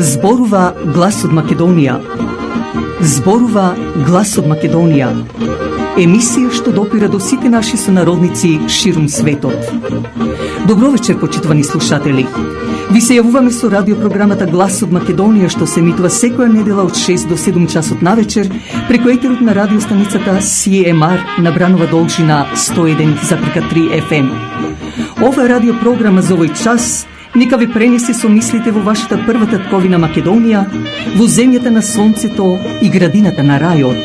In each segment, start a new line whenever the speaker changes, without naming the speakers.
Зборува Глас од Македонија. Зборува Глас од Македонија. Емисија што допира до сите наши сонародници ширум светот. Добро вечер, почитувани слушатели. Ви се јавуваме со радиопрограмата Глас од Македонија, што се емитува секоја недела од 6 до 7 часот навечер преку етерот на радиостаницата CMR на Бранова должина 101,3 FM. Ова радиопрограма за овој час нека ви пренесе со мислите во вашата прва татковина Македонија, во земјата на сонцето и градината на рајот.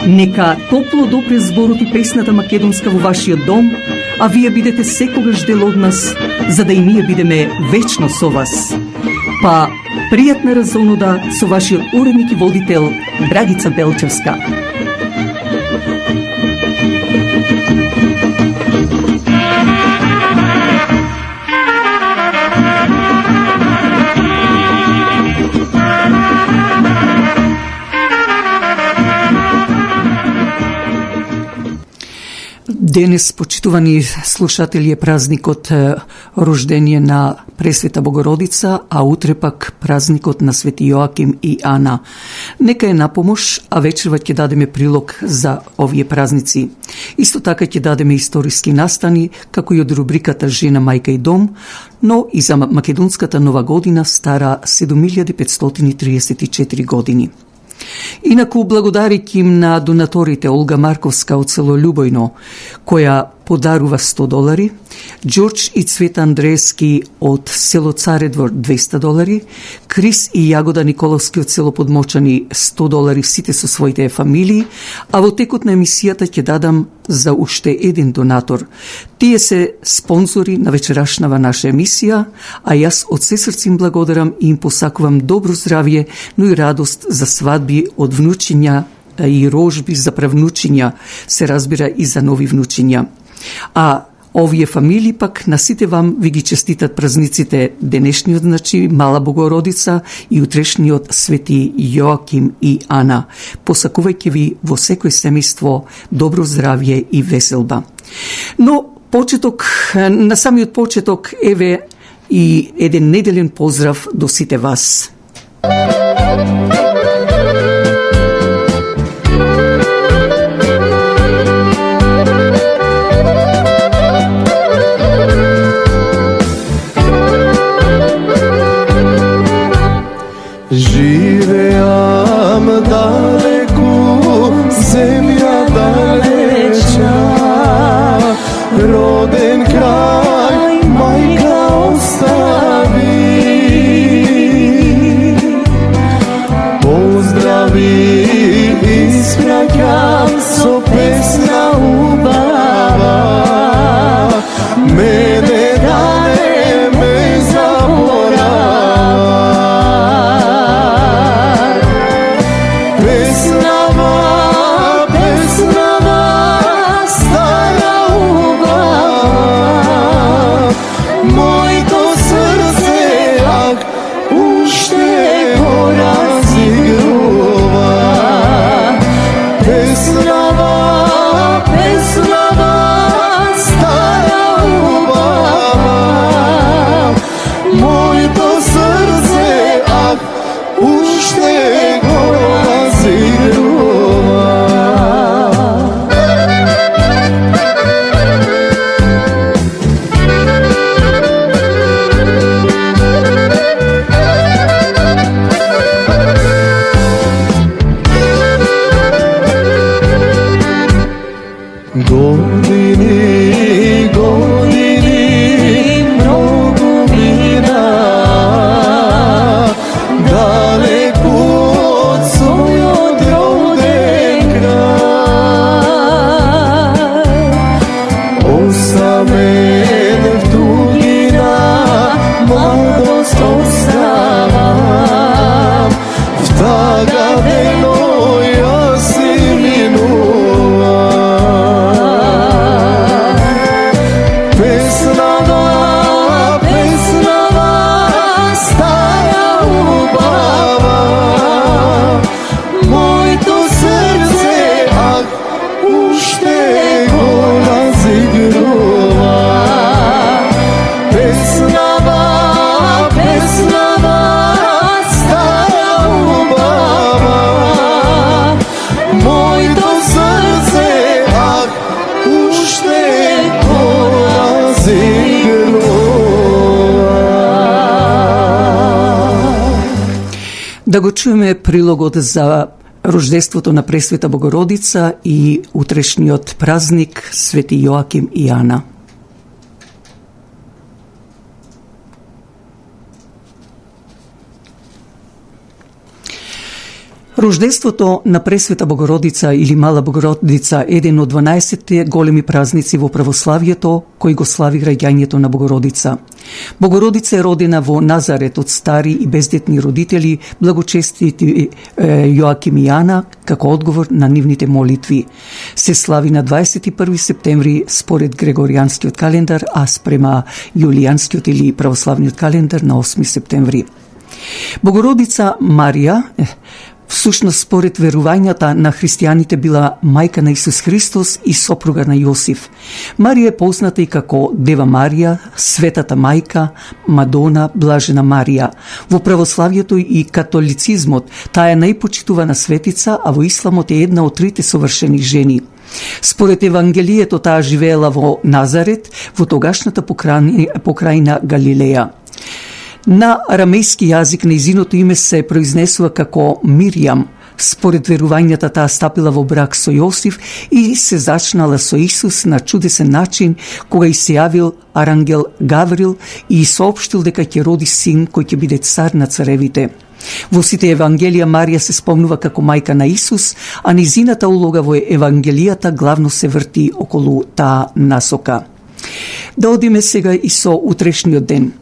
Нека топло допре зборот и песната македонска во вашиот дом, а вие бидете секогаш дел од нас, за да и ние бидеме вечно со вас. Па, пријатна разонуда со вашиот уредник и водител Драгица Белчевска. Денес, почитувани слушатели, е празникот рождение на Пресвета Богородица, а утре пак празникот на Свети Јоаким и Ана. Нека е напомош, а вечерва ќе дадеме прилог за овие празници. Исто така ќе дадеме историски настани, како и од рубриката Жена, мајка и дом, но и за македонската нова година стара 7534 години. Инаку, благодарик им на донаторите Олга Марковска од село Љубојно, која подарува $100, Ѓорđ и Цвета Андреевски од село Царедвор $200, Крис и Јагода Николовски од село Подмочани $100 сите со своите фамилии, а во текот на емисијата ќе дадам за уште еден донатор. Тие се спонзори на вечерашнава наша емисија, а јас од се срце им благодарам и им посакувам добро здравје, но и радост за свадби од внучиња и рожби за правнучиња, се разбира и за нови внучиња. А овие фамилии пак на сите вам ви ги честитат празниците денешниот, значи Мала Богородица и утрешниот Свети Јоаким и Ана, посакувајќи ви во секој семејство добро здравје и веселба. Но почеток, на самиот почеток, еве и еден неделен поздрав до сите вас.
Живеам далеку, земја далеча, роден крај, мајка остави. Поздрави испраќам со песна убава, мене да не ме заборава. Песнава, стара убава,
Да го чуеме прилогот за рождеството на Пресвета Богородица и утрешниот празник Свети Јоаким и Ана. Рождеството на Пресвета Богородица или Мала Богородица е еден од 12 големи празници во православието кој го слави раѓањето на Богородица. Богородица е родена во Назарет од стари и бездетни родители, благочестити Јоаким и Ана, како одговор на нивните молитви. Се слави на 21 септември според Грегоријанскиот календар, а спрема Јулијанскиот или православниот календар на 8 септември. Богородица Марија, всушност, според верувањата на христијаните, била мајка на Исус Христос и сопруга на Јосиф. Марија е позната и како Дева Марија, Светата мајка, Мадона, Блажена Марија. Во православието и католицизмот таа е најпочитувана светица, а во исламот е една од трите совршени жени. Според Евангелието таа живеела во Назарет, во тогашната покрајна Галилеја. На арамејски јазик нејзиното име се произнесува како Миријам. Според верувањата таа стапила во брак со Јосиф и се зачнала со Исус на чудесен начин кога и се јавил арангел Гаврил и соопштил дека ќе роди син кој ќе биде цар на царевите. Во сите Евангелија Марија се спомнува како мајка на Исус, а нејзината улога во Евангелијата главно се врти околу таа насока. Да одиме сега и со утрешниот ден.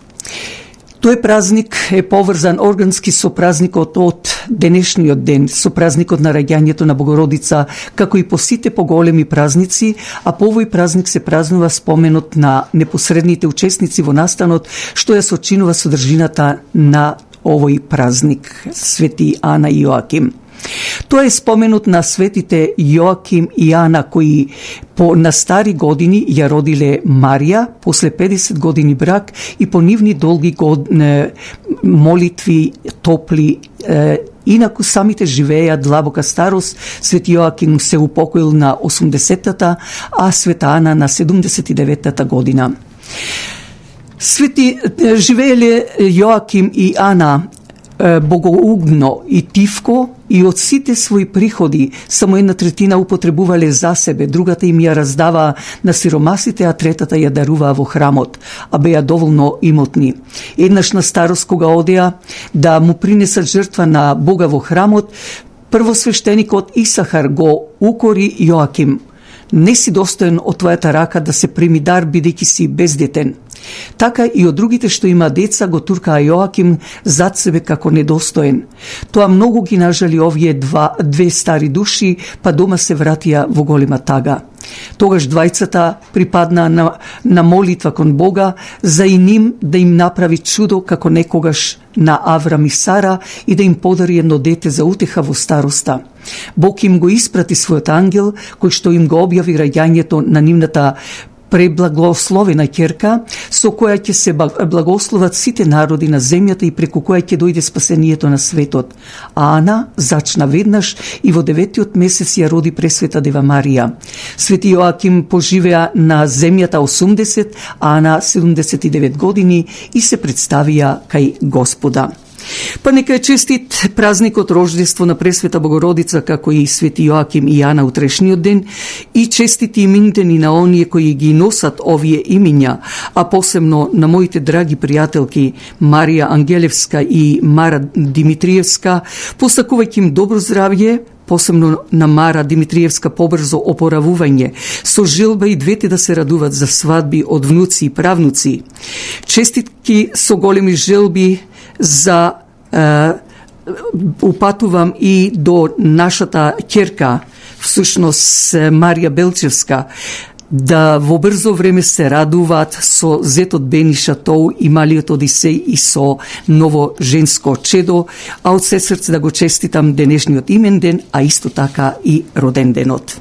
Тој празник е поврзан органски со празникот од денешниот ден, со празникот на раѓањето на Богородица, како и по сите поголеми празници, а по овој празник се празнува споменот на непосредните учесници во настанот, што ја сочинува содржината на овој празник, Свети Ана и Јоаким. Тоа е споменот на светите Јоаким и Ана, кои на стари години ја родиле Марија, после 50 години брак и по нивни долги молитви, топли, инаку самите живееа длабока старост. Свети Јоаким се упокоил на 80-та, а Света Ана на 79-та година. Живееле Јоаким и Ана богоугно и тивко и од сите своји приходи само 1/3 употребувале за себе, другата им ја раздаваа на сиромасите, а третата ја даруваа во храмот, а беа доволно имотни. Еднаш на старост кога одеа да му принесат жртва на Бога во храмот, првосвештеникот Исахар го укори Јоаким: "Не си достоен од твојата рака да се прими дар, бидејќи си бездетен." Така и од другите што има деца го туркаа Јоаким зад себе како недостоен. Тоа многу ги нажали овие две стари души, па дома се вратија во голема тага. Тогаш двајцата припаднаа на молитва кон Бога за и ним да им направи чудо како некогаш на Аврам и Сара и да им подари едно дете за утеха во староста. Бог им го испрати својот ангел, кој што им го објави раѓањето на нивната преблагословена ќерка, со која ќе се благословат сите народи на земјата и преку која ќе дојде спасението на светот. А Ана зачна веднаш и во 9-тиот месец ја роди Пресвета Дева Марија. Свети Јоаким поживеа на земјата 80, а Ана 79 години и се представија кај Господа. Па нека е честит празникот рождество на Пресвета Богородица, како и Свети Јоаким и Ана утрешниот ден, и честити имињдени на оние кои ги носат овие имиња, а посебно на моите драги пријателки Марија Ангелевска и Мара Димитриевска, посакувајќи им добро здравје, посебно на Мара Димитриевска побрзо опоравување, со желба и двете да се радуват за свадби од внуци и правнуци. Честитки со големи желби за упатувам и до нашата ќерка, всушност Марија Белчевска, да во брзо време се радуваат со зетот Бениша Тоу и малиот Одисеј и со ново женско чедо, а од се срце да го честитам денешниот имен ден, а исто така и роден денот.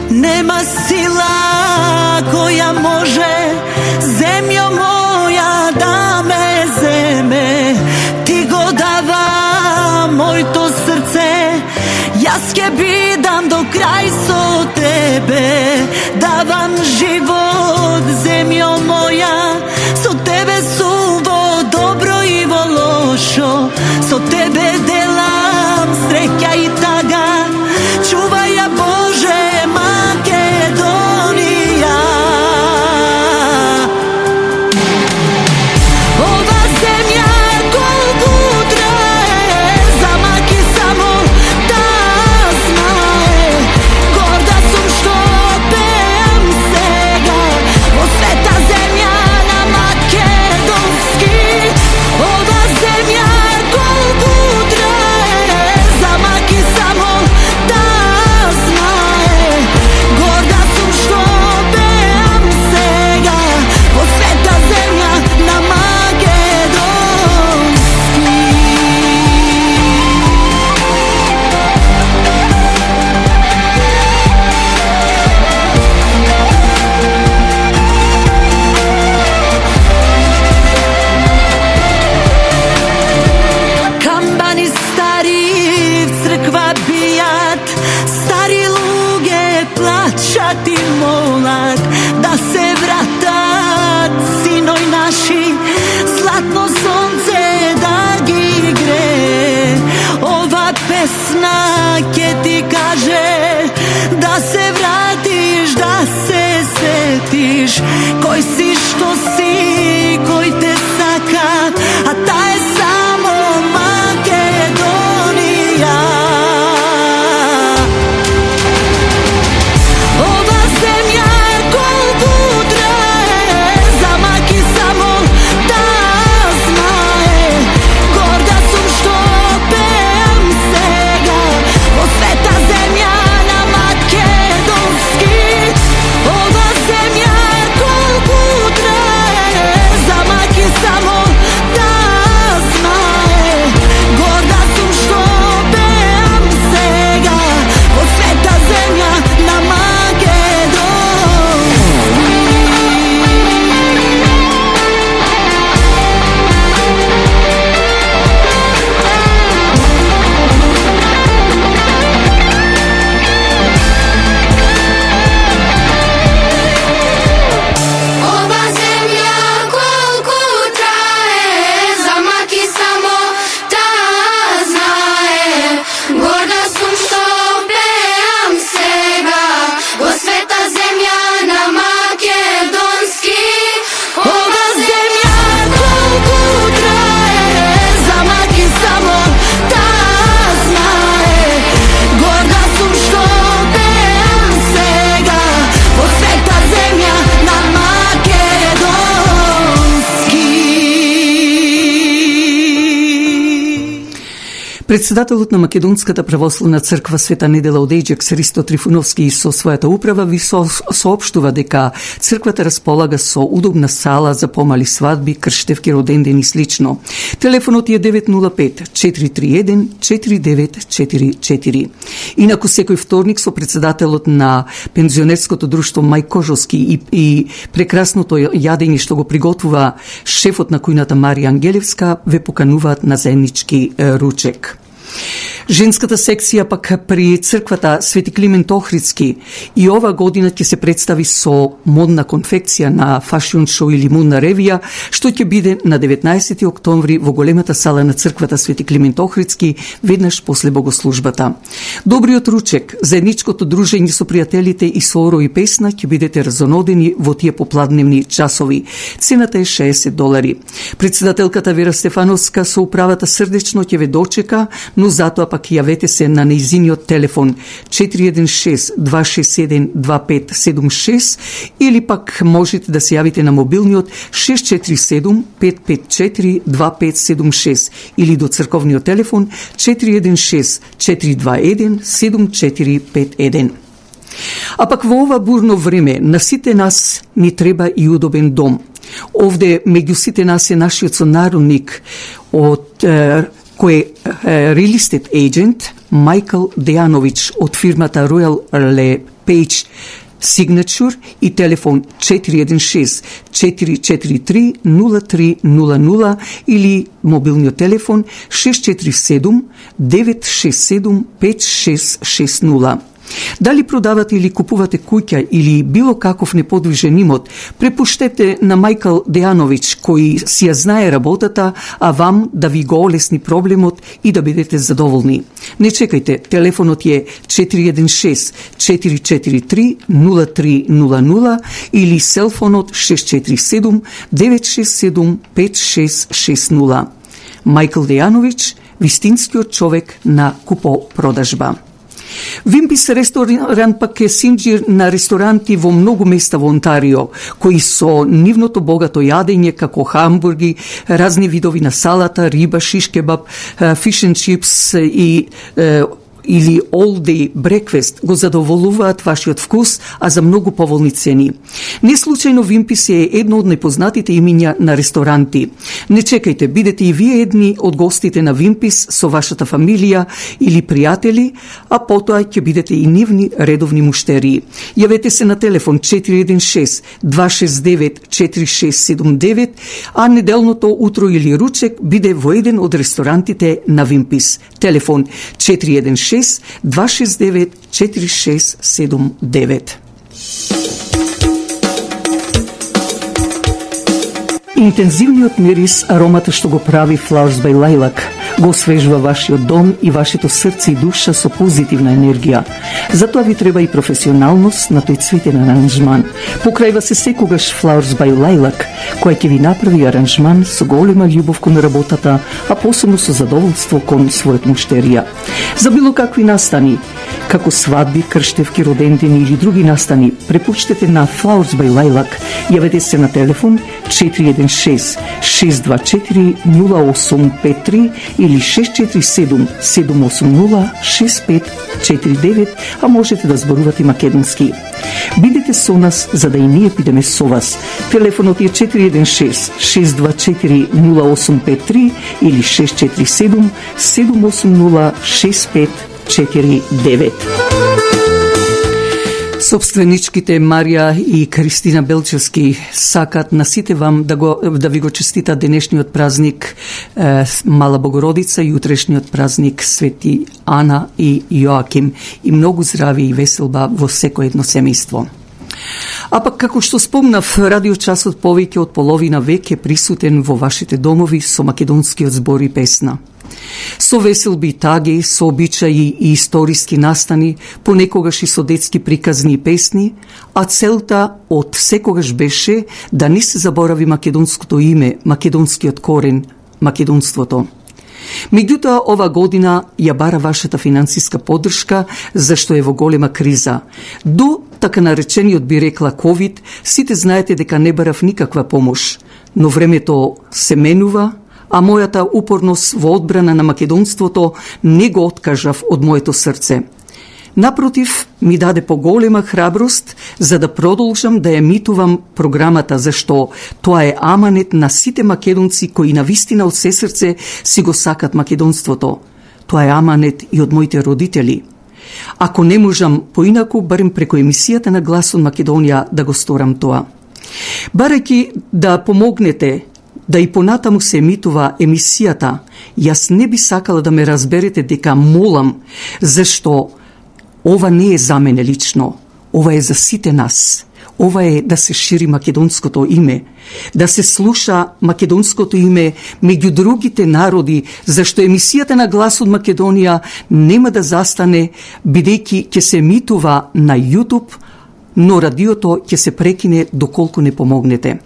Нема сила која може земјо моја да ме земе, ти го дава моето срце ќе бидам до крај со тебе, давам живот, земјо моја, со тебе сум во добро и во лошо, со тебе делам среќа и тага, чувај ја Боже Македонија. Ова земја колку трае, замаки само да знае, горда сум што пеам сега, во света земја на македонски. Ова земја колку трае, замаки само да знае, горда сум што пеам сега, во света земја на македонски. Камбани стари в црква бијат, стари луѓе плачат и молат да се вратат синој наши, златно сонце да ги грее. Ова песна ќе ти каже да се вратиш, да се сетиш кој си, што си, кој те сака, а та е само Македонија. Ова земја колку трае, замаки само да знае, горда сум што пеам сега, во света земја на македонски. Ова земја колку трае, замаки само да знае, горда сум што пеам сега, во света земја на македонски.
Ова земја колку трае, замаки само да знае, горда сум што пеам сега, во света земја на македонски.
Ова земја колку трае, замаки само да знае, горда сум што пеам сега, во света земја на македонски.
Председателот на Македонската православна црква Света Недела Одејџак Христо Трифуновски со својата управа ви соопштува дека црквата располага со удобна сала за помали свадби, крштевки, роденден и слично. Телефонот е 905-431-4944. Инаку секој вторник со председателот на пензионерското друштво Мај Кожовски и прекрасното јадење што го приготвува шефот на кујната Марија Ангелевска ве покануваат на заеднички ручек. Женската секција пак при црквата Свети Климент Охридски и ова година ќе се представи со модна конфекција на фашион шоу или модна ревија, што ќе биде на 19 октомври во големата сала на црквата Свети Климент Охридски, веднаш после богослужбата. Добриот ручек, заедничкото дружење со пријателите и со оро и песна ќе бидете разонодени во тие попладневни часови. Цената е $60. Председателката Вера Стефановска со управата срдечно ќе ве дочека, но затоа пак јавете се на нејзиниот телефон 416-267-2576 или пак можете да се јавите на мобилниот 647-554-2576 или до црковниот телефон 416-421-7451. А пак во ова бурно време на сите нас ни треба и удобен дом. Овде меѓу сите нас е нашиот сонародник од кој real estate agent Майкл Дејановиќ од фирмата Royal LePage Signature и телефон 416-443-0300 или мобилниот телефон 647-967-5660. Дали продавате или купувате куќа или било каков неподвижен имот, препуштете на Мајкл Дејановиќ, кој си ја знае работата, а вам да ви го олесни проблемот и да бидете задоволни. Не чекајте, телефонот е 416-443-0300 или селфонот 647-967-5660. Мајкл Дејановиќ, вистинскиот човек на купо-продажба. Вимпис ресторант пак е синџир на ресторанти во многу места во Онтарио, кои со нивното богато јадење како хамбурги, разни видови на салата, риба, шиш кебаб, фиш and чипс и или all day breakfast го задоволуваат вашиот вкус, а за многу поволни цени. Не случајно Вимпис е едно од најпознатите имиња на ресторанти. Не чекајте, бидете и вие едни од гостите на Вимпис со вашата фамилија или пријатели, а потоа ќе бидете и нивни редовни муштерии. Јавете се на телефон 416-269-4679, а неделното утро или ручек биде во еден од ресторантите на Вимпис. Телефон 416-269-4679. Интензивниот мирис, аромата што го прави Flowers by Lilac, го освежува вашиот дом и вашето срце и душа со позитивна енергија. Затоа ви треба и професионалност на тој цветен аранжман. Покрајва се секогаш Flowers by Lilac, која ќе ви направи аранжман со голема љубов кон работата, а посебно со задоволство кон својот муштерија. За било какви настани, како свадби, крштевки, родендени или други настани, препуштете на Flowers by Lilac. Јавете се на телефон 416-624-0853 или 647-780-6549, а можете да зборувате македонски. Бидете со нас, за да и ние бидеме со вас. Телефонот е 416-624-0853 или 647-780-6549. Собственичките Марија и Кристина Белчевски сакат на сите вам да ви го честита денешниот празник Мала Богородица и утрешниот празник Свети Ана и Јоаким и многу здравје и веселба во секој едно семејство. А пак, како што спомнав, радиочасот повеќе од половина век е присутен во вашите домови со македонскиот збор и песна. Со веселби и таги, со обичаи и историски настани, понекогаш и со детски приказни и песни, а целта од секогаш беше да не се заборави македонското име, македонскиот корен, македонството. Меѓутоа, ова година ја бара вашата финансиска поддршка, зашто е во голема криза. До така наречениот би рекла COVID, сите знаете дека не барав никаква помош, но времето се менува, а мојата упорност во одбрана на македонството не го откажав од моето срце. Напротив, ми даде поголема храброст за да продолжам да емитувам програмата, зашто тоа е аманет на сите македонци кои навистина од се срце си го сакат македонството. Тоа е аманет и од моите родители. Ако не можам поинаку, барем преку емисијата на Глас од Македонија да го сторам тоа. Барајќи да помогнете да и понатаму се емитува емисијата, јас не би сакала да ме разберете дека молам, зашто ова не е за мене лично, ова е за сите нас. Ова е да се шири македонското име, да се слуша македонското име меѓу другите народи, зашто емисијата на Глас од Македонија нема да застане, бидејќи ќе се емитува на YouTube, но радиото ќе се прекине доколку не помогнете.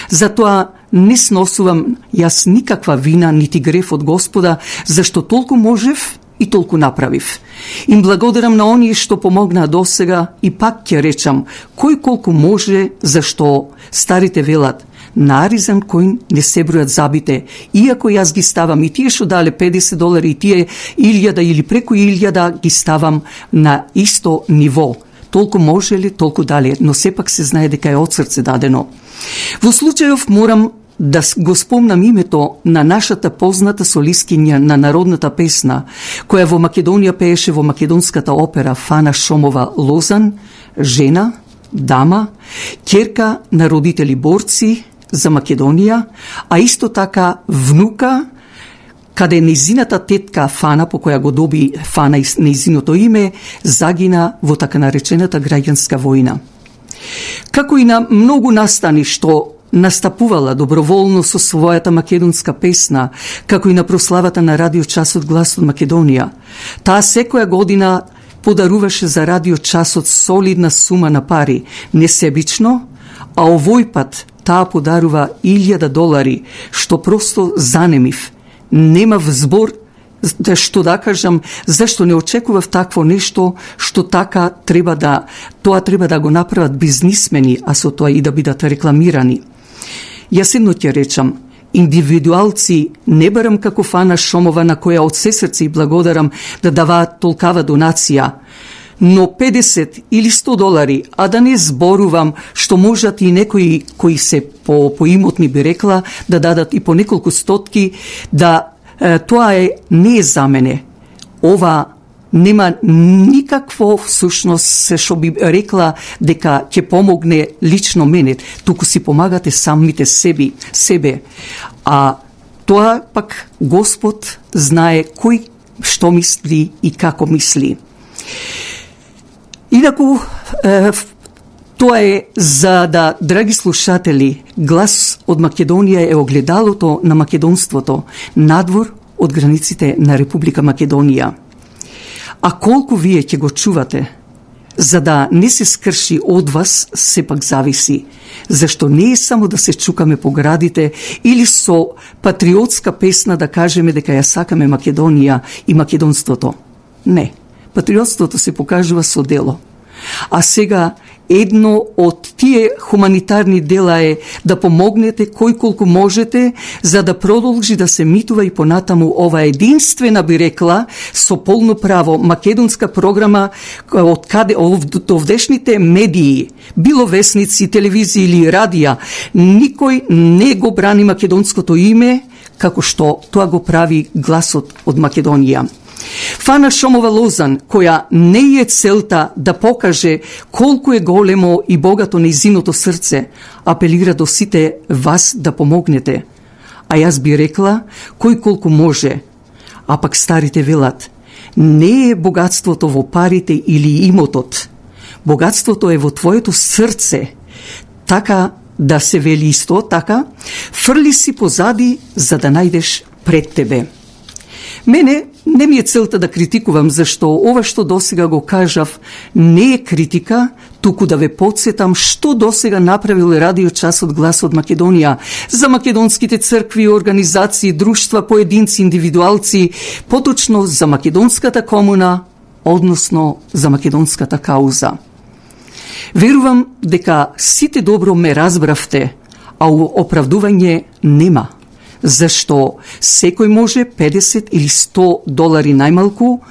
Затоа не сносувам јас никаква вина нити греф од Господа, зашто толку можев и толку направив. Им благодарам на оние што помогнаа досега и пак ќе речам, кој колку може, зашто старите велат, на аризан кој не се бројат забите, иако јас ги ставам и тие што дале $50 и тие 1000 или преку 1000 ги ставам на исто ниво. Толку може ли, толку дале, но сепак се знае дека е од срце дадено. Во случајов морам да го спомнам името на нашата позната солискиња на народната песна, која во Македонија пееше во македонската опера Фана Шомова Лозан, жена, дама, ќерка на родители борци за Македонија, а исто така внука, каде нејзината тетка Фана, по која го доби Фана и нејзиното име, загина во така наречената граѓанска војна. Како и на многу настани што настапувала доброволно со својата македонска песна, како и на прославата на радио часот Глас од Македонија, таа секоја година подаруваше за радио часот солидна сума на пари, несебично, а овој пат таа подарува $1000, што просто занемив. Немав збор што да кажам, зашто не очекував такво нешто, што така тоа треба да го направат бизнисмени, а со тоа и да бидат рекламирани. Јас едно ќе речам, индивидуалци не барам како Фана Шомова, на која од се срце и благодарам да даваат толкава донација, но $50 или $100, а да не зборувам што можат и некои кои се поимотни би рекла, да дадат и по неколку стотки, тоа не е за мене. Ова нема никакво всушност се што би рекла дека ќе помогне лично мене, туку си помагате самите себе. А тоа пак Господ знае кој што мисли и како мисли. Инаку, тоа е за да, драги слушатели, Глас од Македонија е огледалото на македонството надвор од границите на Република Македонија. А колку вие ќе го чувате, за да не се скрши од вас, сепак зависи. Зашто не е само да се чукаме по градите или со патриотска песна да кажеме дека ја сакаме Македонија и македонството. Не. Патриотството се покажува со дело. А сега едно од тие хуманитарни дела е да помогнете кој колку можете за да продолжи да се митува и понатаму ова единствена, би рекла, со полно право македонска програма од каде овдешните медии, било весници, телевизии или радија, никој не го брани македонското име како што тоа го прави Гласот од Македонија. Фана Шомова Лозан, која не е целта да покаже колку е големо и богато нејзиното срце, апелира до сите вас да помогнете. А јас би рекла, кој колку може. А пак старите велат, не е богатството во парите или имотот. Богатството е во твоето срце. Така да се вели исто, така, фрли си позади за да најдеш пред тебе. Мене не ми е целта да критикувам, зашто ова што досега го кажав не е критика, туку да ве подсетам што досега направил радио часот Глас од Македонија за македонските цркви, организации, друштва, поединци, индивидуалци, поточно за македонската комуна, односно за македонската кауза. Верувам дека сите добро ме разбравте, а оправдување нема. Зашто секој може $50 или $100 најмалку,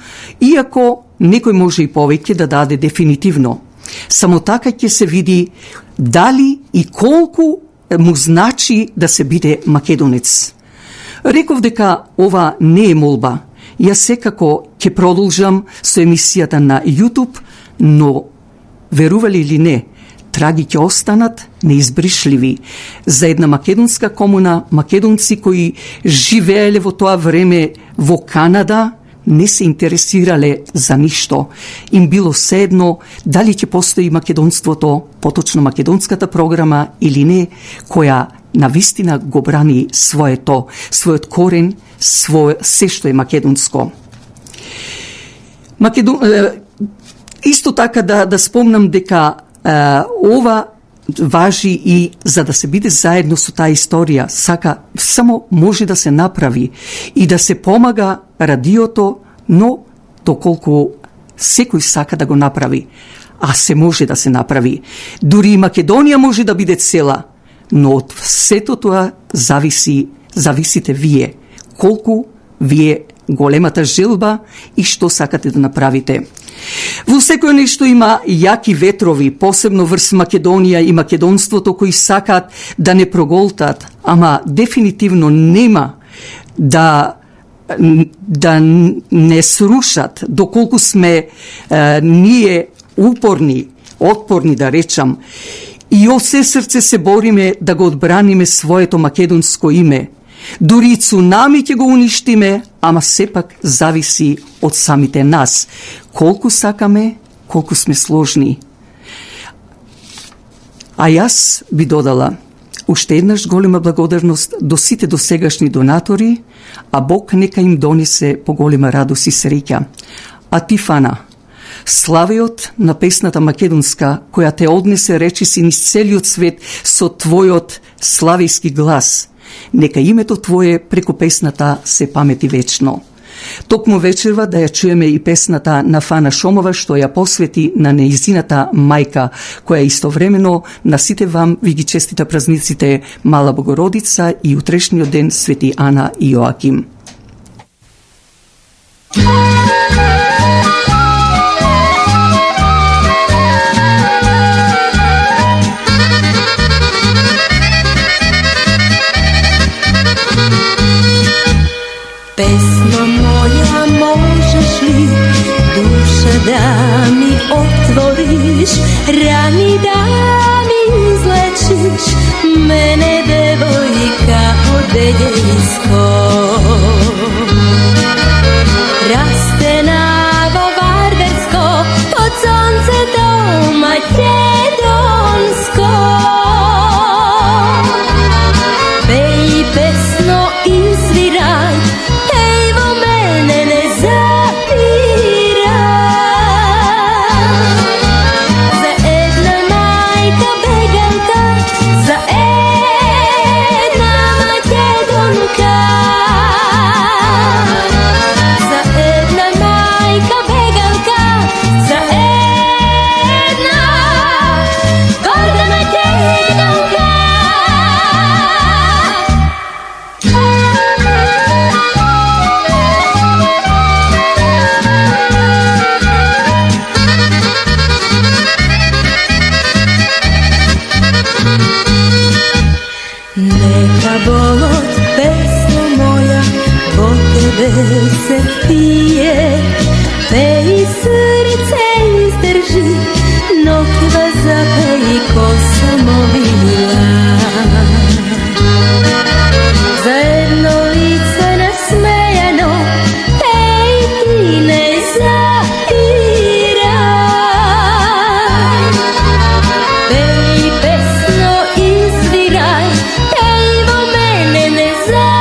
иако некој може и повеќе да даде дефинитивно. Само така ќе се види дали и колку му значи да се биде македонец. Реков дека ова не е молба. Јас секако ќе продолжам со емисијата на YouTube, но верували или не, траги ќе останат неизбришливи за една македонска комуна, македонци кои живееле во тоа време во Канада, не се интересирале за ништо. Им било седно дали ќе постои македонството, поточно македонската програма или не, која навистина го брани својот корен, се што е македонско. Исто така да спомнам дека ова важи и за да се биде заедно со таа историја, само може да се направи и да се помага радиото, но доколку секој сака да го направи, а се може да се направи. Дури и Македонија може да биде цела, но од сето тоа зависите вие, колку вие големата желба и што сакате да направите. Во секој нешто има јаки ветрови, посебно врз Македонија и македонството, кои сакаат да не проголтат, ама дефинитивно нема да не срушат, доколку сме ние упорни, отпорни да речам, и од се срце се бориме да го одбраниме своето македонско име. Дури и цунами ќе го уништиме, ама сепак зависи од самите нас. Колку сакаме, колку сме сложни. А јас би додала уште еднаш голема благодарност до сите досегашни донатори, а Бог нека им донесе поголема радост и среќа. А ти, Фана, славиот на песната македонска, која те однесе речиси низ целиот свет со твојот славијски глас, нека името твое преку песната се памети вечно. Токму вечерва да ја чуеме и песната на Фана Шомова, што ја посвети на неизината мајка, која истовремено на сите вам ви ги честита празниците Мала Богородица и утрешниот ден Свети Ана и Јоаким.
Pesmo moja, možeš li duša da mi otvoriš, rani da mi izlečiš, mene devojka odeljejsko. Rastenavo vardarsko, pod sonce do makedonsko. Pej pesno i sviraj, se pije, pej srce izdrži, nokva zapej kosa mobila. Zajedno lice nasmejano, pej ti ne zairaj. Pej pesno izviraj, pej vo mene ne zapiraj.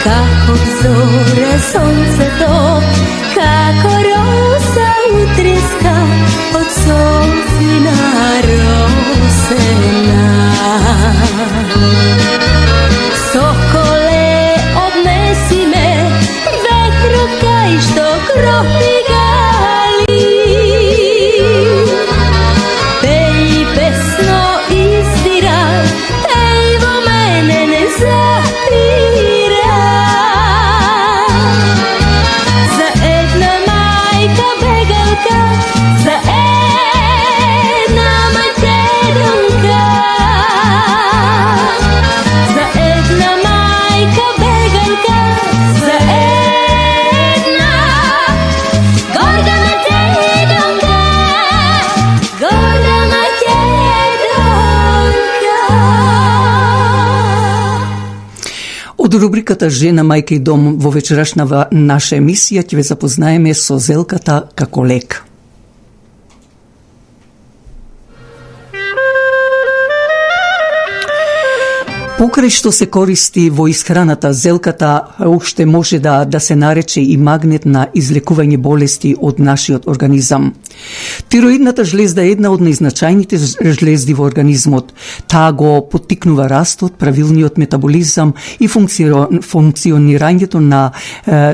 Kako zore sonce to, kako rosa utreska od solcina rosena. Sokole, odnesi me, vetru kaj što kropi gali. Pej pesno izviraj, pej vo mene ne zapiraj.
Од рубриката Жена, мајка и дом во вечерашнава наша емисија ќе ве запознаеме со зелката како лек. Покрај што се користи во исхраната, зелката уште може да се нарече и магнет на излекување болести од нашиот организам. Тироидната жлезда е една од најзначајните жлезди во организмот. Таа го поттикнува растот, правилниот метаболизам и функционирањето на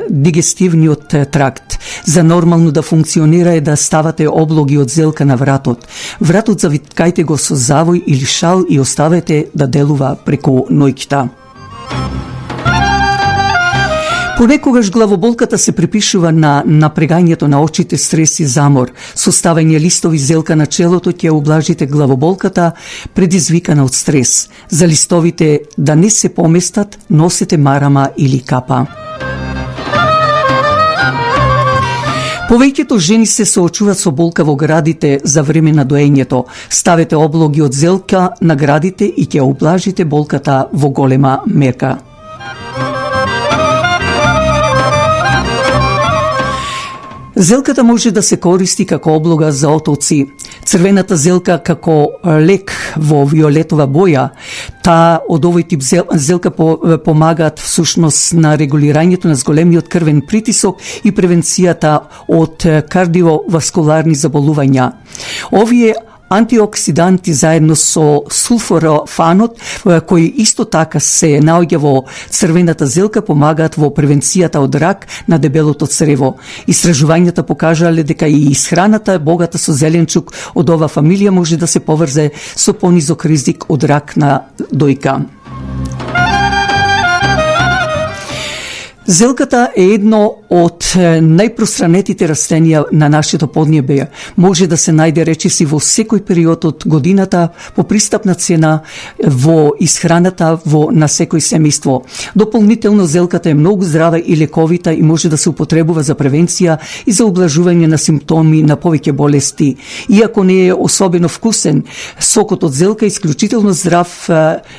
дигестивниот тракт. За нормално да функционира е да ставате облоги од зелка на вратот. Вратот завиткајте го со завој или шал и оставете да делува преку ноќта. Понекогаш главоболката се припишува на напрегањето на очите, стрес и замор. Со ставање листови зелка на челото ќе облажите главоболката предизвикана од стрес. За листовите да не се поместат, носете марама или капа. Повеќето жени се соочуваат со болка во градите за време на доењето. Ставете облоги од зелка на градите и ќе облажите болката во голема мера. Зелката може да се користи како облога за отоци. Црвената зелка како лек во виолетова боја. Таа од овој тип зелка помагаат всушност на регулирањето на зголемиот крвен притисок и превенцијата од кардиоваскуларни заболувања. Овие антиоксиданти заедно со сулфорофанот, кој исто така се наоѓа во црвената зелка, помагаат во превенцијата од рак на дебелото црево. Истражувањата покажале дека и исхраната богата со зеленчук од ова фамилија може да се поврзе со понизок ризик од рак на дојка. Зелката е едно од најпространетите растенија на нашето поднебе. Може да се најде речиси во секој период од годината по пристапна цена во исхраната на секој семејство. Дополнително зелката е многу здрава и лековита и може да се употребува за превенција и за ублажување на симптоми на повеќе болести. Иако не е особено вкусен, сокот од зелка е исклучително здрав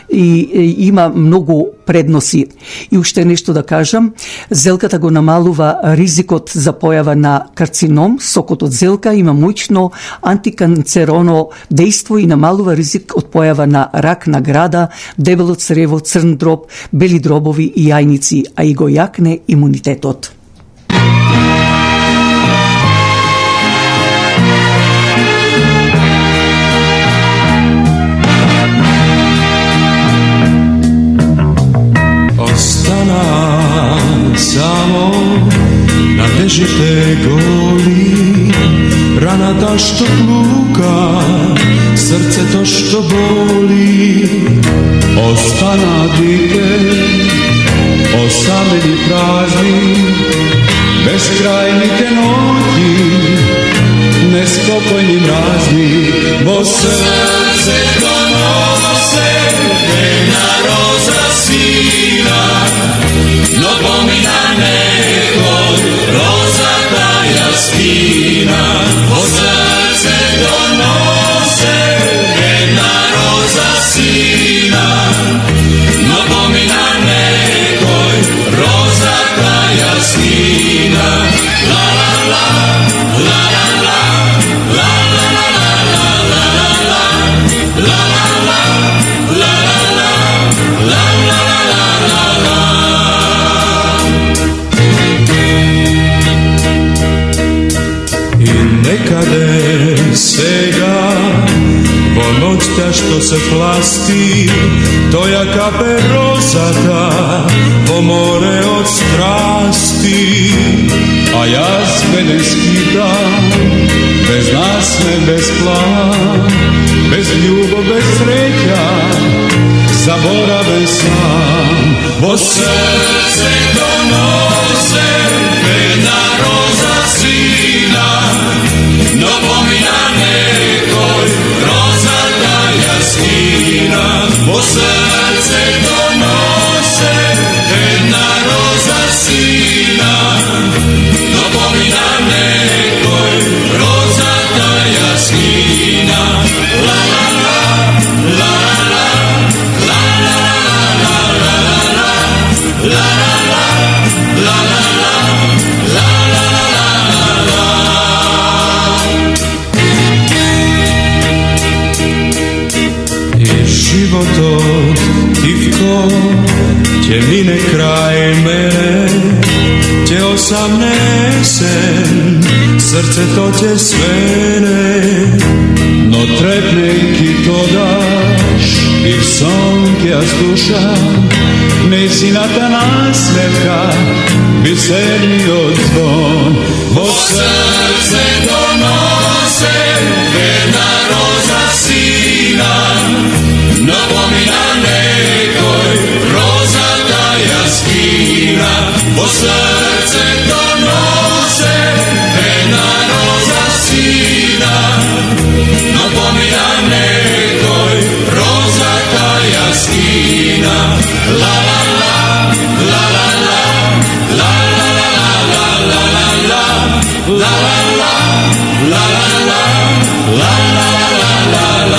и има многу предноси. И уште нешто да кажам, зелката го намалува ризикот за појава на карцином. Сокот од зелка има моćно антиканцероно дејство и намалува ризик од појава на рак на града, дебело црево, црн дроб, бели дробови и јајници, а и го јакне имунитетот.
Само на тежите голи, раната што плука, срцето што боли. Остана дите, осамени празни, безкрајните ноќи, неспокојни мразни. Во срцето носе една роза сина, но помина некој розата јаснина. Во срцето носе една роза сина, но помина некој розата јаснина. Ла ла ла, ла ла ла, ла ла ла ла ла ла ла, ла ла ла, ла ла ла, ла ла ла ла ла. Некаде сега, во ноќта што се пласти, тоја капе розата во море од страсти. А јас беден скитам, без насме, без план, без љубов, без среќа, заборавен сам. Во срцето носе една роза сина, но помина некој розата јаснина. Во срцето носе една роза сина, но помина некој розата јаснина. Ла ла ла, ла ла ла, ла ла ла ла ла, ла ла ла, ла ла ла, ла ла ла. Животот ти ticho će mine kraj mene, će osamnesen, srce to će svene, no trepnejki to daš i sonke a slušam, nesinata nasmevka, biserni odzvon, bo srce donose jedna roza sina, napomina nekoj roza ta jaskina, bo srce donose jedna roza sina, napomina nekoj roza ta jaskina, la la la, la la la, la la la la la la la, la la la, la la la, la la la la la.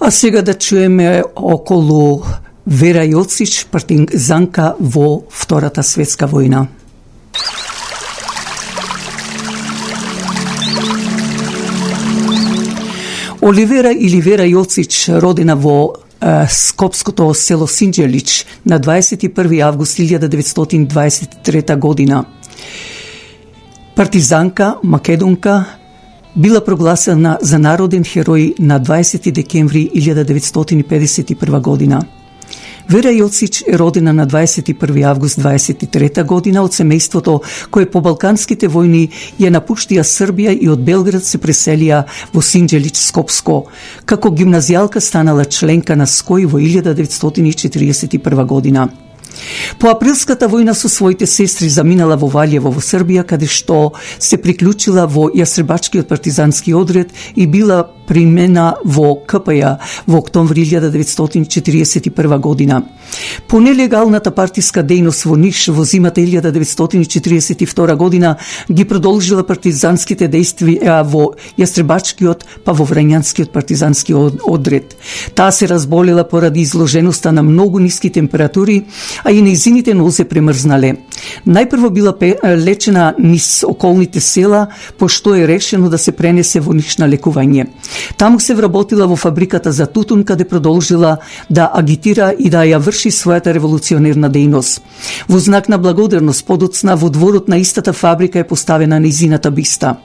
А сега да чуеме околу Вера Јоцич, партизанка во Втората светска војна. Оливера или Вера Јоцич, родена во скопското село Синџелич на 21. август 1923 година. Партизанка, македонка, била прогласена за народен херој на 20. декември 1951 година. Вера Јоцич е родена на 21. август 23 година од семејството кое по Балканските војни ја напуштија Србија и од Белград се преселија во Синџелич, Скопско. Како гимназијалка станала членка на СКОИ во 1941 година. По априлската војна со своите сестри заминала во Валјево во Србија, каде што се приклучила во Јастребачкиот партизански одред и била примена во КПЈ во октомври 1941 година. По нелегалната партиска дејност во Ниш во зимата 1942 година ги продолжила партизанските дејствија во Јастребачкиот па во Врањанскиот партизански одред. Таа се разболела поради изложеноста на многу ниски температури, а и нејзините нозе премрзнале. Најпрво била лечена низ околните села, пошто е решено да се пренесе во Ниш на лекување. Таму се вработила во фабриката за тутун, каде продолжила да агитира и да ја врши својата револуционерна дејност. Во знак на благодарност, подоцна во дворот на истата фабрика е поставена нејзината биста.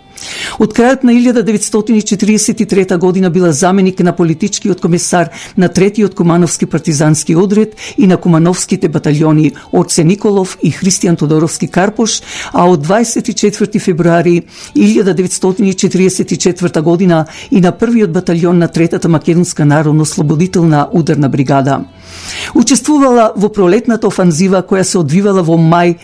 Од крајот на 1943 година била заменик на политичкиот комесар на третиот Кумановски партизански одред и на Кумановските баталјони Орце Николов и Христијан Тодоровски Карпош, а од 24 февруари 1944 година и на првиот баталјон на третата Македонска народно-слободителна ударна бригада. Учествувала во пролетната офанзива која се одвивала во мај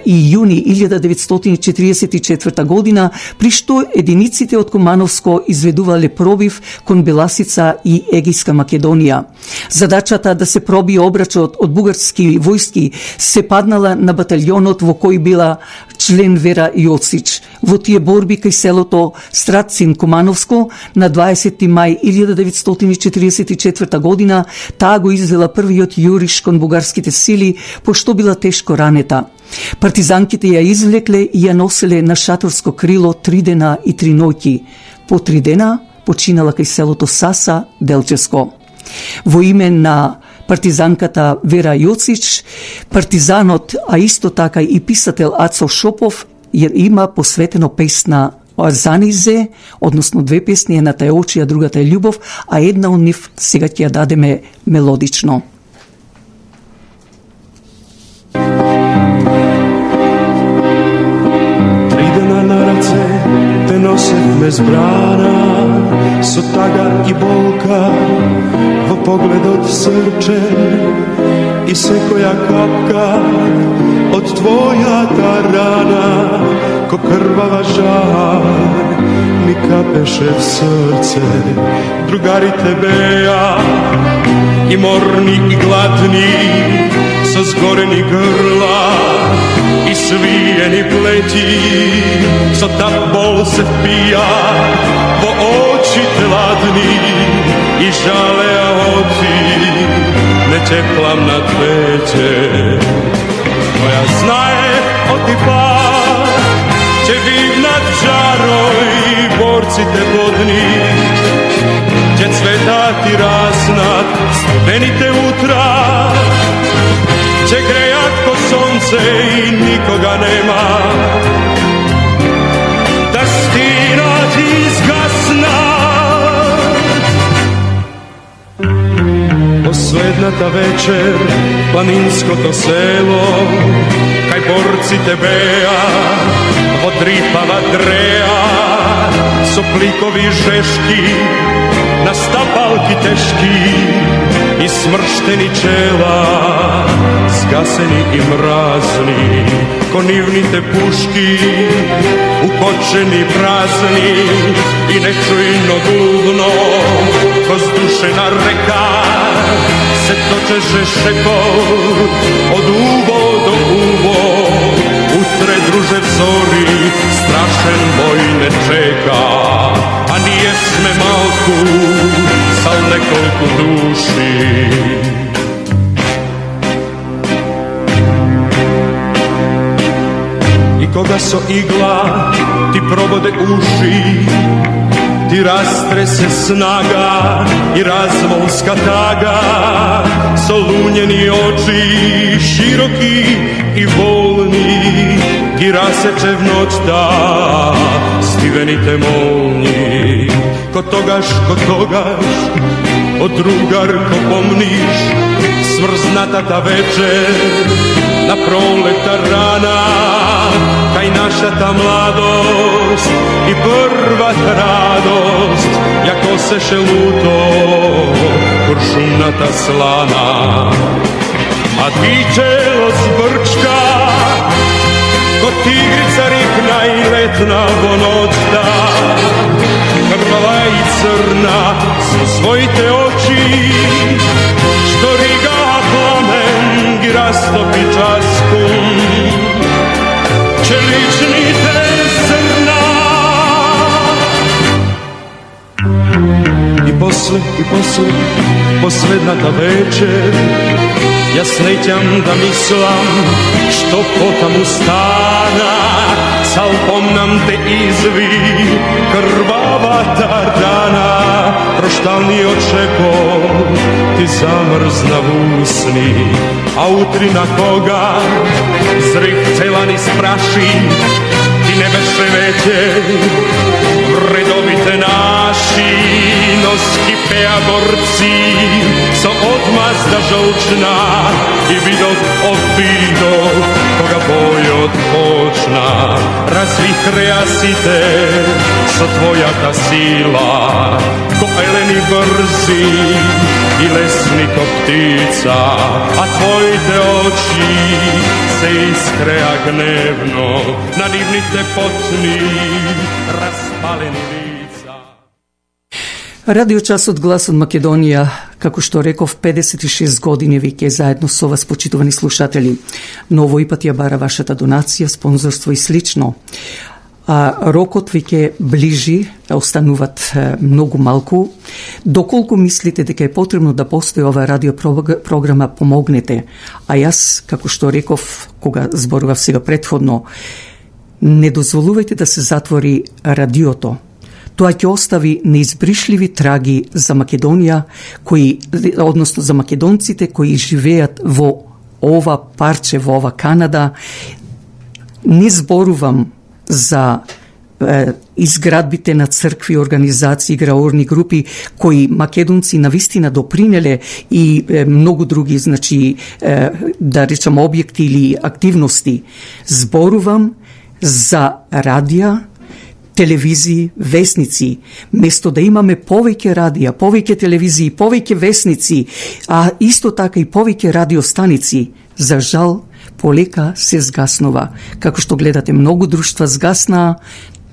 и јуни 1944 година, при што единиците од Кумановско изведувале пробив кон Беласица и Егејска Македонија. Задачата да се проби обрачот од бугарски војски се паднала на баталјонот во кој била член Вера Јоцич. Во тие борби кај селото Страцин Кумановско на 20. мај 1944 година таа го извела првиот јуриш кон бугарските сили, пошто била тешко ранета. Партизанките ја извлекле и ја носеле на шаторско крило 3 дена и 3 ноќи. По 3 дена починала кај селото Саса, Делчевско. Во име на партизанката Вера Јоцич, партизанот, а исто така и писател Ацо Шопов има посветено песна за низе, односно 2 песни, едната е Очи, а другата е Љубов, а една од нив сега ќе ја дадеме мелодично.
Носевме збрана со тага и болка во погледот срчен и секоја капка од твојата рана ко крвава жар ми капеше в срце. Другарите беа и морни и гладни со згорени грла и свиени плети, со тап бол се впија во очите ладни и жалеа очи, не ќе пламнат веќе. Која знае отипа, ќе вигнат жарој борците бодни, sunce i nikoga nema, da stina ti zgasna. Poslednata večer, planinsko to selo, kaj borci Tebeja, odripava Dreja, soplikovi žeški, na stapalki teški i smršteni čela, zgaseni i mrazni, ko nivnite puški, ukočeni prazni i nečujno guvno, ko zdušena reka, se točeše šekot od uvo do uvo, utre druže vzori, strašen boj ne čeka, a nije sme malku, sal nekoliko duši. I koga so igla, ti probode uši, ti rastrese snaga i razvolska taga, solunjeni oči, široki i volni, i raseče v noć ta, stivenite molni. Ko togaš, od drugar ko pomniš, smrznata ta večer, na proleta rana, kaj naša ta mladost i prva ta radost, jako se šeluto, kuršumnata slana. A ti čelo z brčka, ko tigrica rikna i letna vonocta, krvava i crna su svojite oči, što riga plamen i rastopi časkum, čeličnite zrna. I posle, posledna ta večer, ja snećam da mislam, što potamu stana, sal pomnam te izvi, krvava ta rana, proštalni očeko, ti zamrzna v usni, a utri na koga, zrih celani spraši, ti nebeše vete, redovite naši, noski peja borci, so odmazda žolčna, i vidok ovidok, koga boj odpočna, razvihreja si te, so tvoja ta sila, ko eleni brzi, i lesni ko ptica, a tvojite oči se iskreja gnevno, na divnite potni, raspaleni lica.
Radio Čas od Glas od Makedonija, kako što rekov, 56 години веќе заедно со вас, почитувани слушатели. Но овој пат ја бара вашата донација, спонзорство и слично. А рокот веќе ближи, остануват многу малку. Доколку мислите дека е потребно да постои ова радиопрограма, помогнете. А јас, како што реков, кога зборував сега предходно, не дозволувајте да се затвори радиото. Тоа ќе остави неизбришливи траги за Македонија, односно за македонците кои живеат во ова парче, во ова Канада. Не зборувам за изградбите на цркви, организации, играорни групи кои македонци навистина допринеле и многу други, значи, да речам, објекти или активности. Зборувам за радија, телевизии, весници. Место да имаме повеќе радија, повеќе телевизии, повеќе весници, а исто така и повеќе радиостаници, за жал, полека се згаснува. Како што гледате, многу друштва згаснаа.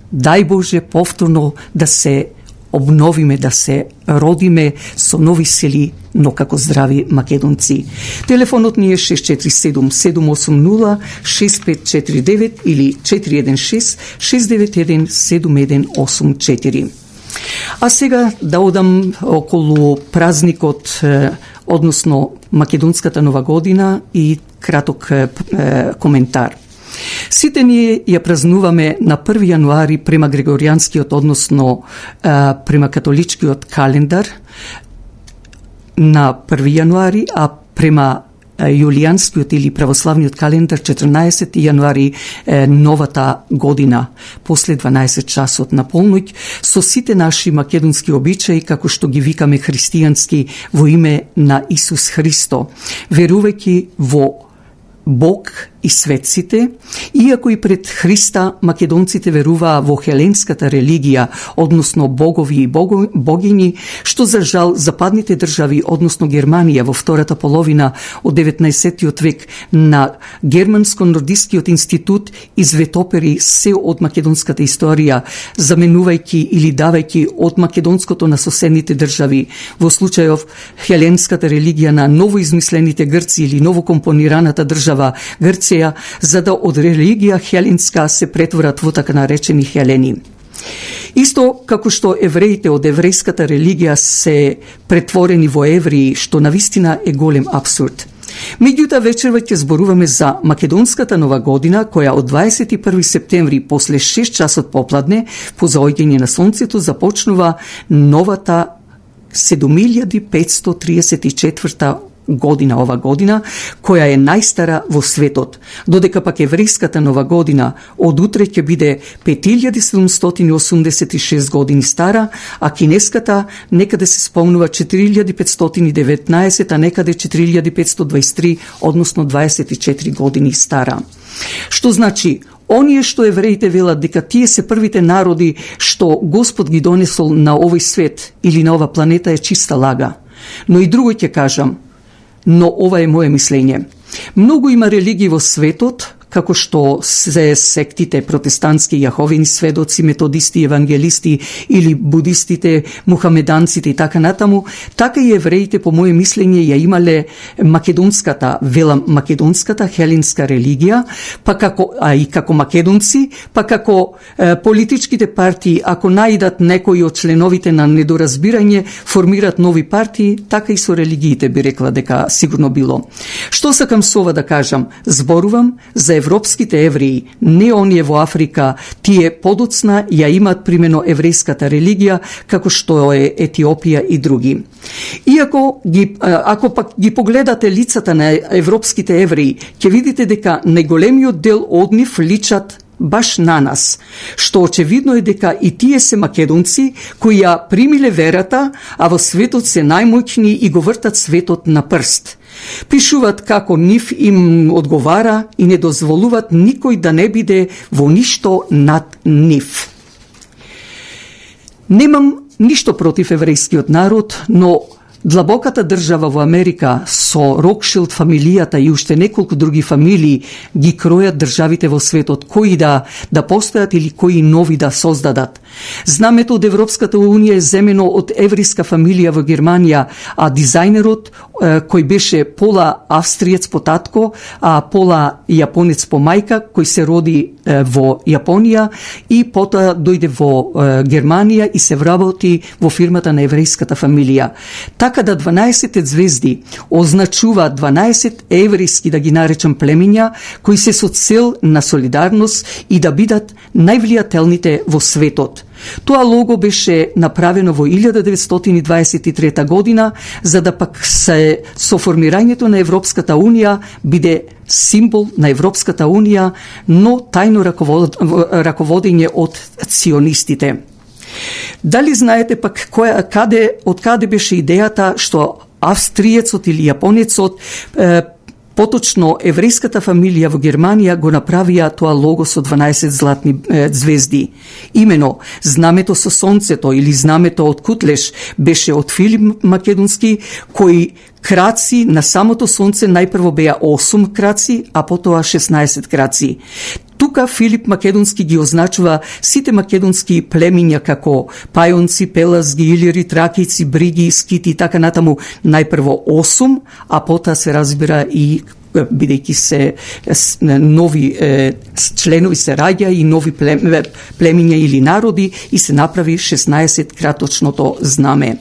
Дај Боже повторно да се обновиме, да се родиме со нови сили, но како здрави македонци. Телефонот ни е 647-780-6549 или 416-691-7184. А сега да одам околу празникот, односно Македонската нова година, и краток коментар. Сите ние ја празнуваме на 1 јануари према Григоријанскиот, односно према католичкиот календар на 1 јануари, а према јулијанскиот или православниот календар 14. јануари новата година, после 12 часот на полноќ, со сите наши македонски обичаи, како што ги викаме христијански, во име на Исус Христо, верувајќи во Бог и светците, иако и пред Христа македонците веруваа во хеленската религија, односно богови и богињи, што за жал западните држави, односно Германија во втората половина од 19. век на Германско-нордискиот институт изветопери се од македонската историја, заменувајќи или давајќи од македонското на соседните држави, во случајов хеленската религија на новоизмислените грци или новокомпонираната држава Грција, за да од религија хеленска се претворат во така наречени хелени. Исто како што евреите од еврејската религија се претворени во евреи, што навистина е голем абсурд. Меѓутоа вечерва ќе зборуваме за македонската нова година, која од 21. септември после 6 часот попладне, по заоѓање на сонцето, започнува новата 7534 година ова година, која е најстара во светот, додека пак еврејската нова година од утре ќе биде 5786 години стара, а кинеската некаде се спомнува 4519, а некаде 4523, односно 24 години стара. Што значи, оние што евреите велат дека тие се првите народи што Господ ги донесол на овој свет или на ова планета е чиста лага. Но и друго ќе кажам, но ова е моје мислење. Многу има религии во светот, како што се сектите протестантски, јаховини сведоци, методисти, евангелисти или будистите, мухамеданците и така натаму, така и евреите, по моје мислење, ја имале македонската, велам македонската хеленска религија, па како, и како македонци, па како политичките партии, ако наидат некои од членовите на недоразбирање, формират нови партии, така и со религиите би рекла дека сигурно било. Што сакам со ова да кажам? Зборувам за европските евреи, не оние во Африка, тие подоцна ја имаат примено еврејската религија, како што е Етиопија и други. Иако ако пак ги погледате лицата на европските евреи, ќе видите дека најголемиот дел од нив личат баш на нас, што очевидно е дека и тие се македонци кои ја примиле верата, а во светот се најмоćни и го вртат светот на прст. Пишуваат како нив им одговара и не дозволуваат никој да не биде во ништо над нив. Немам ништо против еврејскиот народ, но длабоката држава во Америка со Рокшилд фамилијата и уште неколку други фамилии ги кројат државите во светот, кои да постојат или кои нови да создадат. Знамето од Европската унија е земено од еврејска фамилија во Германија, а дизајнерот кој беше пола австриец по татко, а пола јапонец по мајка, кој се роди во Јапонија и потоа дојде во Германија и се вработи во фирмата на еврејската фамилија. Така да 12 звезди означува 12 еврејски, да ги наречам, племиња, кои се со цел на солидарност и да бидат највлијателните во светот. Тоа лого беше направено во 1923 година, за да пак се со формирањето на Европската унија биде символ на Европската унија, но тајно раководење од ционистите. Дали знаете пак од каде беше идејата што австриецот или јапонецот, поточно еврејската фамилија во Германија го направија тоа лого со 12 златни звезди? Имено, знамето со сонцето или знамето од Кутлеш беше од Филип Македонски, кој краци на самото сонце најпрво беа 8 краци, а потоа 16 краци. Тука Филип Македонски ги означува сите македонски племиња како пајонци, пелазги, илири, тракици, бриги, скити и така натаму, најпрво 8, а потоа се разбира и бидејќи се нови членови се раѓа и нови племиња или народи и се направи 16 краточното знаме.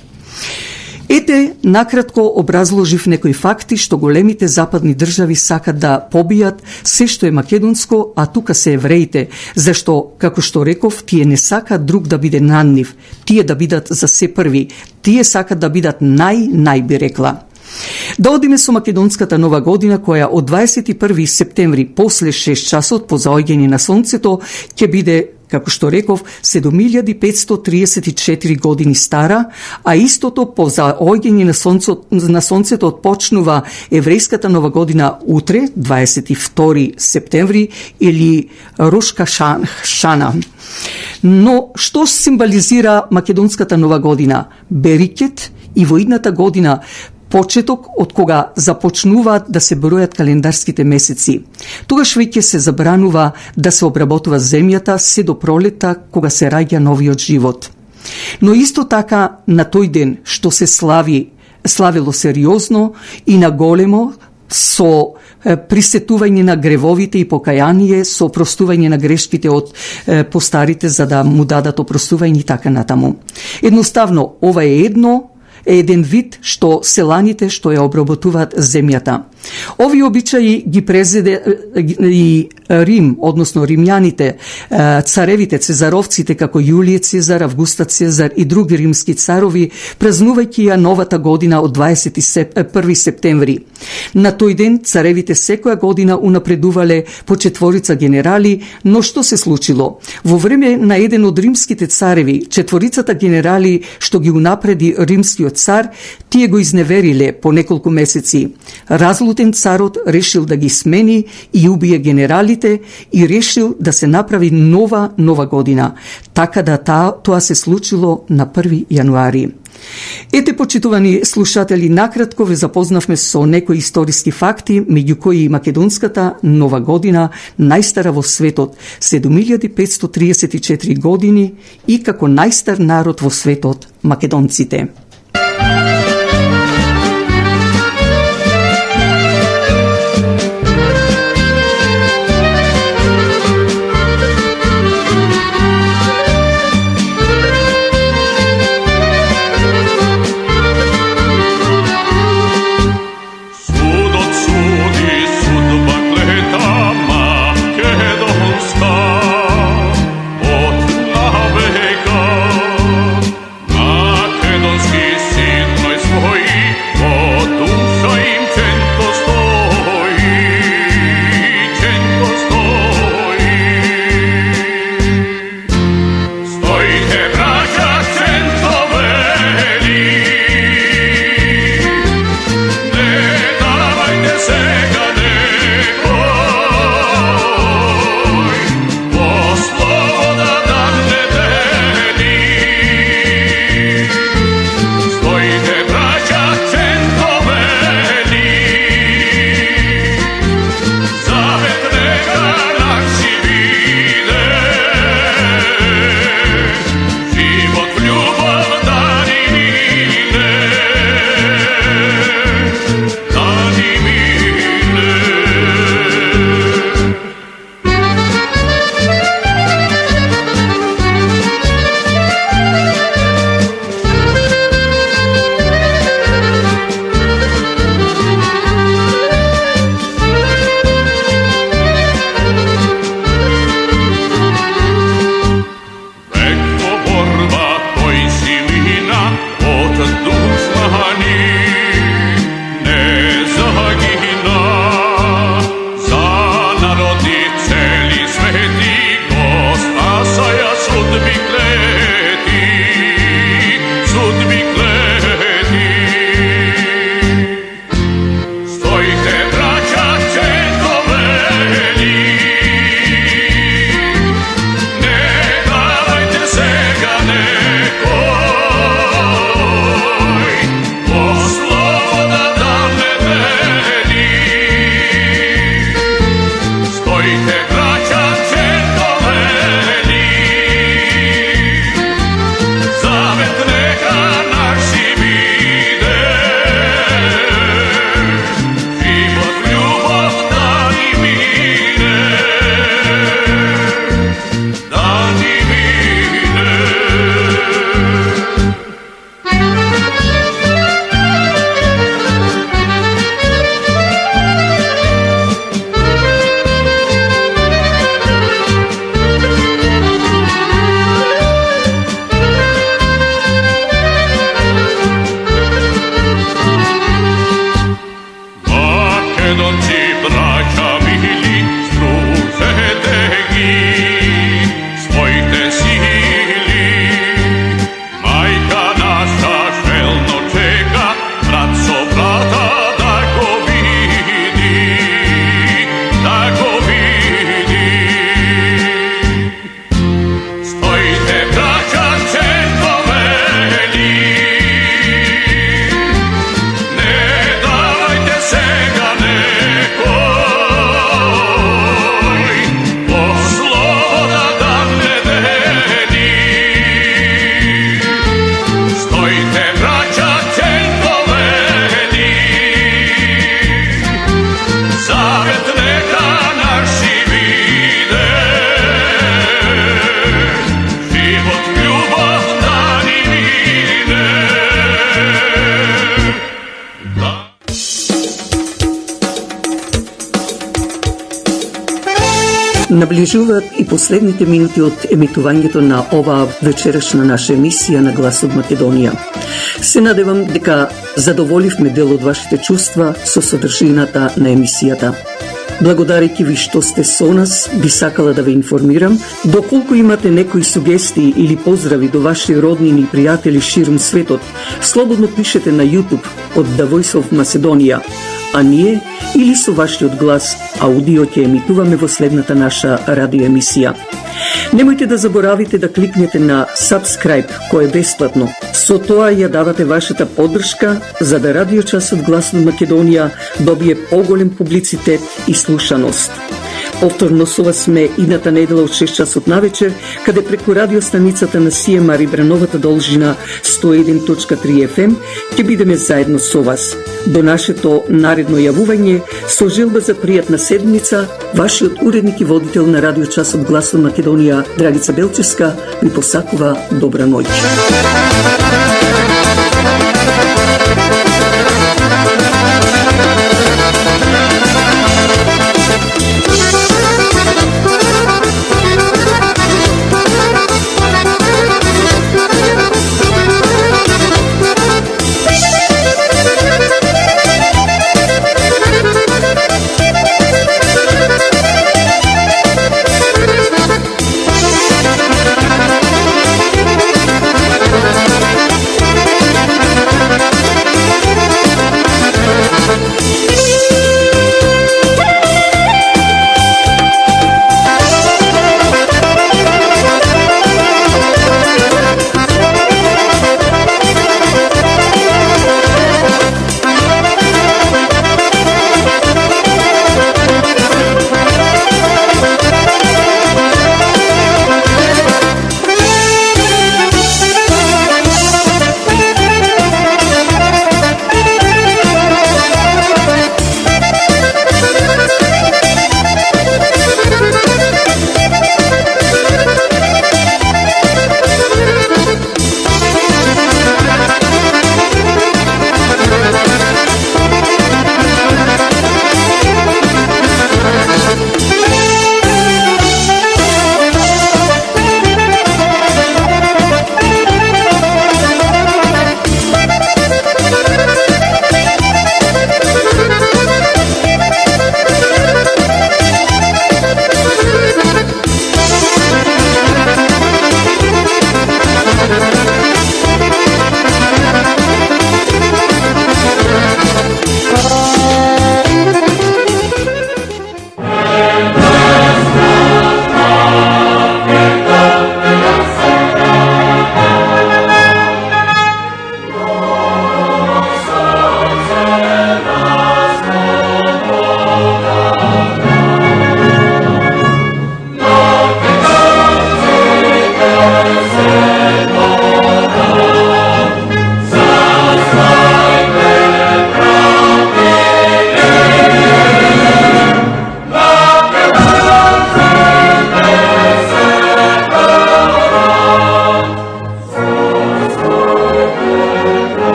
Ете, накратко образложив некои факти што големите западни држави сакат да побијат се што е македонско, а тука се евреите, зашто, како што реков, тие не сакат друг да биде над нив, тие да бидат за се први, тие сакат да бидат нај би рекла. Да одиме со македонската нова година, која од 21. септември после 6 часот по заоѓање на сонцето ќе биде, како што реков, 7534 години стара, а истото по заоѓање на сонцето отпочнува еврејската нова година утре, 22 септември, или Рош Хашана. Но што символизира македонската нова година? Берикет и во идната година почеток од кога започнуваат да се бројат календарските месеци. Тогаш веќе се забранува да се обработува земјата се до пролета кога се раѓа новиот живот. Но исто така на тој ден што се славило сериозно и на големо со присетување на гревовите и покаяние, со опростување на грешките од постарите за да му дадат опростување и така натаму. Едноставно, ова е еден вид што селаните што ја обработуваат земјата. Овие обичаи ги презеде и Рим, односно римјаните, царевите, цезаровците како Јулиј Цезар, Августа Цезар и други римски царови, празнувајќи ја новата година од 21 септември. На тој ден царевите секоја година унапредувале по 4 генерали, но што се случило? Во време на еден од римските цареви, 4 генерали што ги унапреди римскиот цар, тие го изневериле по неколку месеци. Разлутен царот решил да ги смени и убие генералите и решил да се направи нова година. Така да тоа се случило на 1 јануари. Ете, почитувани слушатели, накратко ве запознавме со некои историски факти, меѓу кои и македонската нова година, најстара во светот, 7534 години и како најстар народ во светот, македонците.
Makedonski sin moj
Наближуваат и последните минути од емитувањето на оваа вечерашна наша емисија на Глас од Македонија. Се надевам дека задоволивме дел од вашите чувства со содржината на емисијата. Благодарејќи ви што сте со нас, би сакала да ве информирам, доколку имате некои сугестии или поздрави до ваши роднини и пријатели ширум светот, слободно пишете на YouTube од The Voice of Macedonia, а ние или со вашиот глас аудио ќе емитуваме во следната наша радиоемисија. Немојте да заборавите да кликнете на Subscribe, кој е бесплатно. Со тоа ја давате вашата поддршка за да радиочасот Глас од Македонија добие поголем публицитет и слушаност. Повторно со вас сме идната недела од 6 часот навечер, каде преку радиостаницата на CMR и Брановата должина 101.3 FM ќе бидеме заедно со вас. До нашето наредно јавување, со желба за пријатна седмица, вашиот уредник и водител на радиочасот Глас од Македонија, Драгица Белчевска, ви посакува добра ноќ.